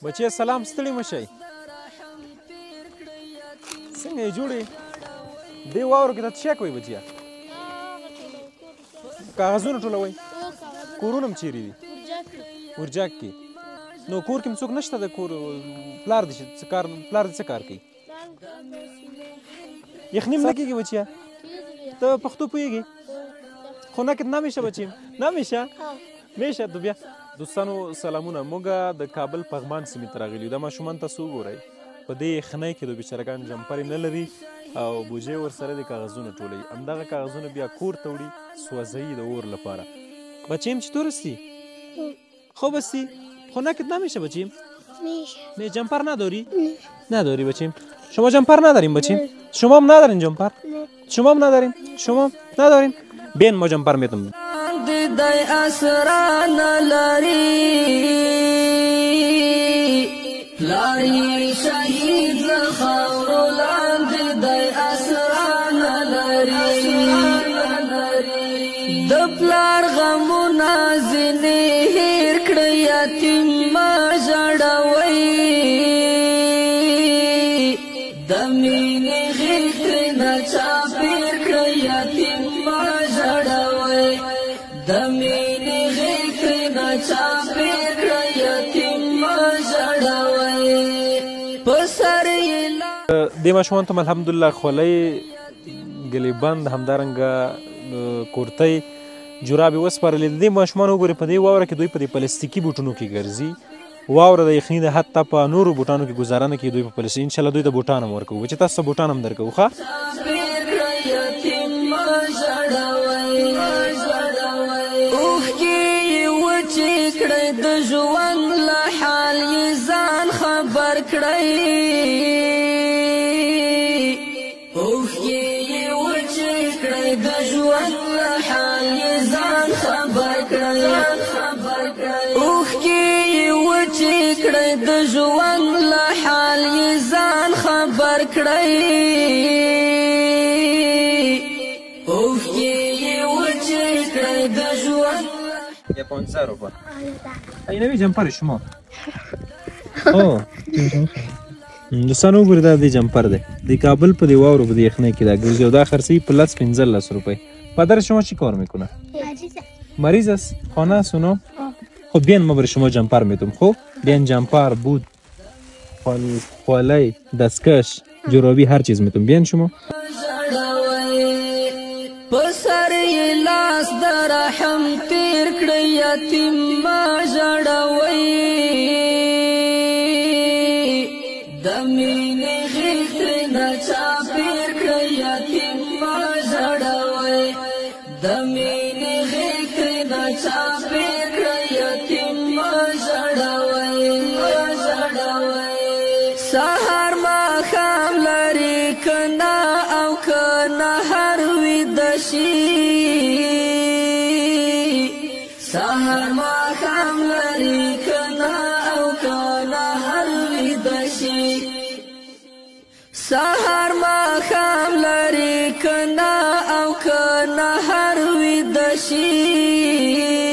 بچی سلام ستړي مه شئ څنګه یې جوړې دې واورو کې ته څه شی کوئ بچیه کاغذونه ټولوئ کورونه هم چیرې دي ورجاک کې نو کور کې هم څوک نشته د کور پلار دې څه کار کوي یخني هم نه کېږي بچیه ته پښتو پوهېږې خو نکت نمیشه بچیم نمیشه میشه تو بیا دوستانو سلامونه موږ د کابل پغمان سیمې ته راغلي یو دا ماشومان تاسو وګورئ په دې یخنۍ کې دوی بیچارهګان جمپر یې نه لري او بوجۍ ورسره د کاغذونه ټولوي همدغه کاغذونه بیا کور ته وړي سوځوي د اور لپاره بچیم چطور هستی خوب هستی خو نکت نمیشه بچیم نه جمپر نداری نداری بچیم شما جمپر نداریم بچیم شما هم ندارین جمپر شما هم ندارین شما هم ندارین بین ما جمپر میتم دای اسران لاری شهید لخور لاند دای اسران لاری د پلار غمونه ځینې هیر کړه یتیم ما ژړوي د مینې غېږ ترېنه چاپېر کړه یتیم ما ژړوي د مینې غېږ ترېنه چاپېر کړه یتیم ما ژړوي په سر یې دې ماشومانو ته م الحمدلله خولۍ ګلیبند همدارنګه کورتۍ جرابې وسپارلې د دې ماشومانو وګورئ په دې واوره کې دوی په دې پلاستیکي بوټونو کې ګرځي واوره د یخني د حتی په نورو بوټانو کې ګزاره نه کوي دوی په پلاستیک انشاءالله دوی ته بوټان هم ورکوو چې تاسو ته بوټان هم درکوو ښه اوښکې یې وچې کړئ د ژوند له حال یې ځان خبر کړئ اوښکې یې وچې کړئ د ژوند له حال یې ځان خبر کړئ اوښکې یې وچې کړئ د ژوند له حال یې ځان خبر کړئ اوښکې یې وچې کړئ د ژوند یا 15 روپه این نوی جمپر شما دوستانو وګورئ دا د جمپر دی د کابل په دی واورو په دی یخنۍ کې دا ګرځي او دا خرڅوي پلس 15 روپये پدر شما چی کار میکنه مریض است خانه سونو خب بیان ما برای شما جمپر میتونم خب بیان جمپر بود خواله دستکش جرابی هر چیز میتونم بیان شما پسر لاس در رحم تیر کړی یتیم ما ژړوي د مینې غېږ ترېنه چاپېر کړی یتیم ما ژړوي د مینې غېږ ترېنه چاپېر کړی یتیم ما ژړوي سهار ماښام لري کنه او کنه هر ویده شي سهار ماښام لري کنه او کنه هر ویده شي سهار ماښام لري کنه او کنه هر ویده شي